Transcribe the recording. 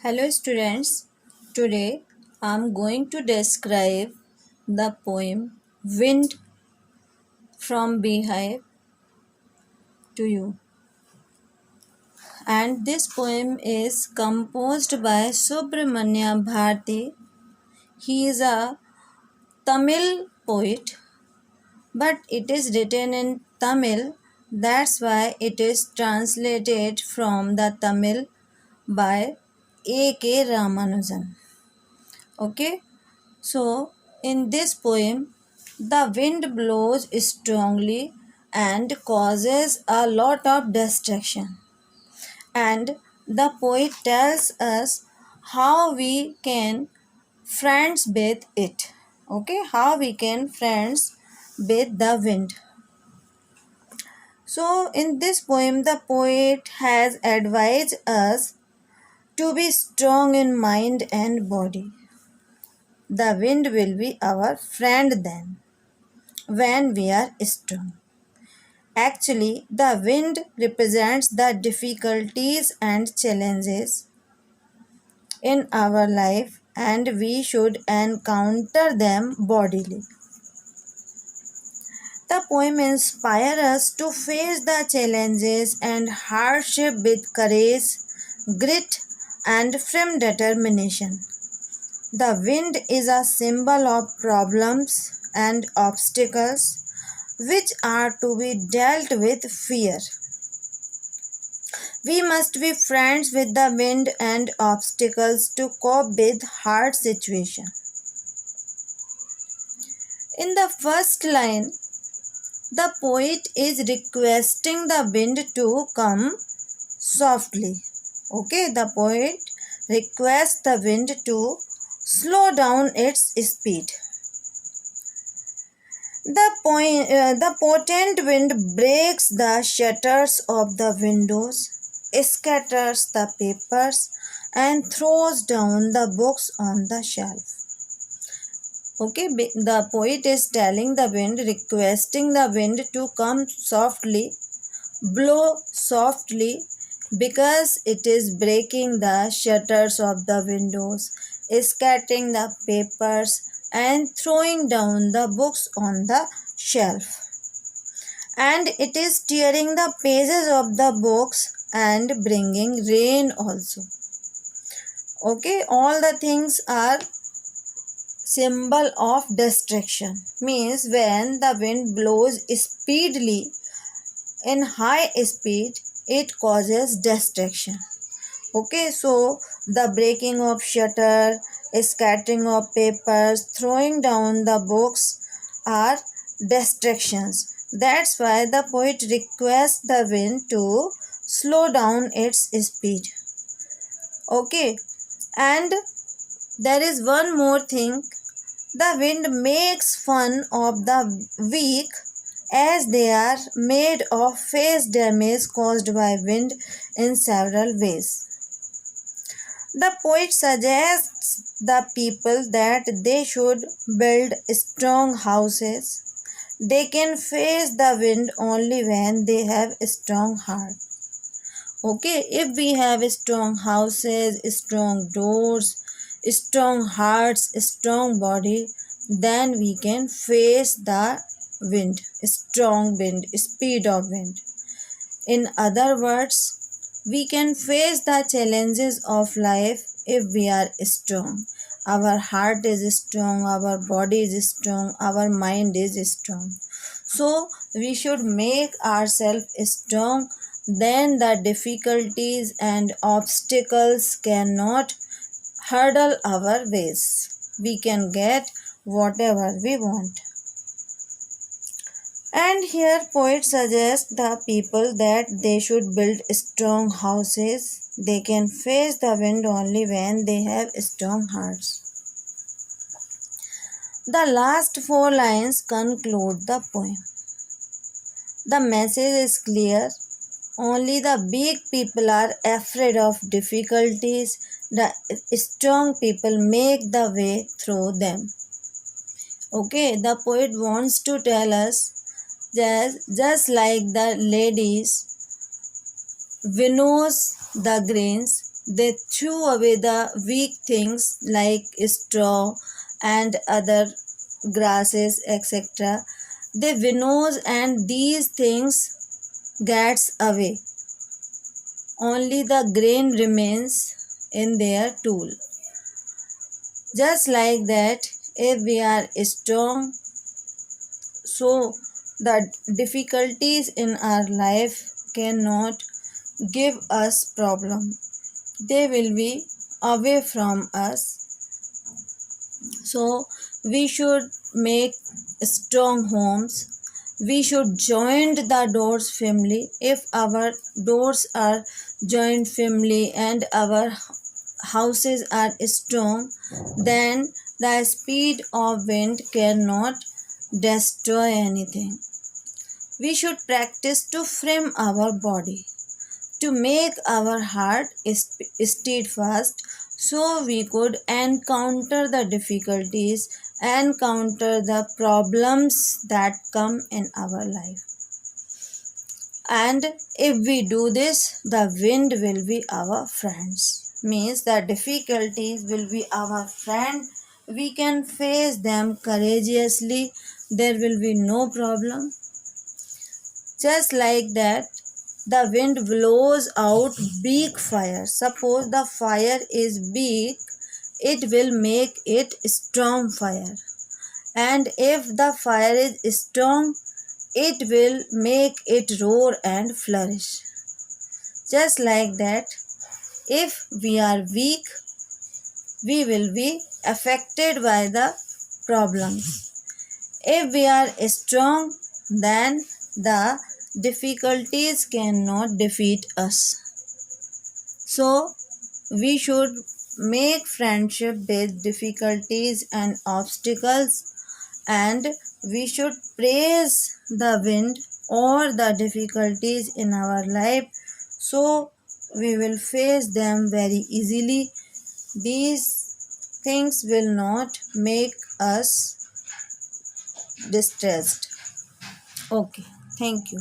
Hello students, today I am going to describe the poem Wind from Beehive to you. And this poem is composed by Subramanya Bharati. He is a Tamil poet, but it is written in Tamil. That's why it is translated from the Tamil by A.K. Ramanujan. Okay. So, in this poem, the wind blows strongly and causes a lot of destruction. And the poet tells us how we can friends with it. Okay, how we can friends with the wind. So, in this poem, the poet has advised us to be strong in mind and body. The wind will be our friend then, when we are strong. Actually, the wind represents the difficulties and challenges in our life, and we should encounter them bodily. The poem inspires us to face the challenges and hardship with courage, grit, and firm determination. The wind is a symbol of problems and obstacles which are to be dealt with fear. We must be friends with the wind and obstacles to cope with hard situations. In the first line, the poet is requesting the wind to come softly. Okay, the poet requests the wind to slow down its speed. The potent wind breaks the shutters of the windows, scatters the papers, and throws down the books on the shelf. Okay, the poet is telling the wind, requesting the wind to come softly, blow softly, because it is breaking the shutters of the windows, scattering the papers, and throwing down the books on the shelf. And it is tearing the pages of the books and bringing rain also. Okay, all the things are symbol of destruction. Means when the wind blows speedily in high speed, it causes destruction. Okay, so the breaking of shutter, scattering of papers, throwing down the books are destructions. That's why the poet requests the wind to slow down its speed. Okay, and there is one more thing. The wind makes fun of the weak as they are made of face damage caused by wind in several ways. The poet suggests the people that they should build strong houses. They can face the wind only when they have a strong heart. Okay, if we have strong houses, strong doors, strong hearts, strong body, then we can face the wind, strong wind, speed of wind. In other words, we can face the challenges of life if we are strong. Our heart is strong, our body is strong, our mind is strong. So, we should make ourselves strong, then the difficulties and obstacles cannot hurdle our ways. We can get whatever we want. And here poet suggests the people that they should build strong houses. They can face the wind only when they have strong hearts. The last four lines conclude the poem. The message is clear. Only the big people are afraid of difficulties. The strong people make the way through them. Okay, the poet wants to tell us just like the ladies winnows the grains, They threw away the weak things like straw and other grasses, etc. They winnows and these things gets away. Only the grain remains in their tool. Just like that, if we are strong, so the difficulties in our life cannot give us problem. They will be away from us. So we should make strong homes. We should join the doors family. If our doors are joint family and our houses are strong, then the speed of wind cannot destroy anything. We should practice to frame our body, to make our heart steadfast, so we could encounter the difficulties, encounter the problems that come in our life. And if we do this, the wind will be our friends. Means the difficulties will be our friend. We can face them courageously. There will be no problem. Just like that, the wind blows out big fire. Suppose the fire is big, it will make it strong fire. And if the fire is strong, it will make it roar and flourish. Just like that, if we are weak, we will be affected by the problems. If we are strong, then the difficulties cannot defeat us. So, we should make friendship with difficulties and obstacles, and we should praise the wind or the difficulties in our life, so we will face them very easily. These things will not make us distressed. Okay, thank you.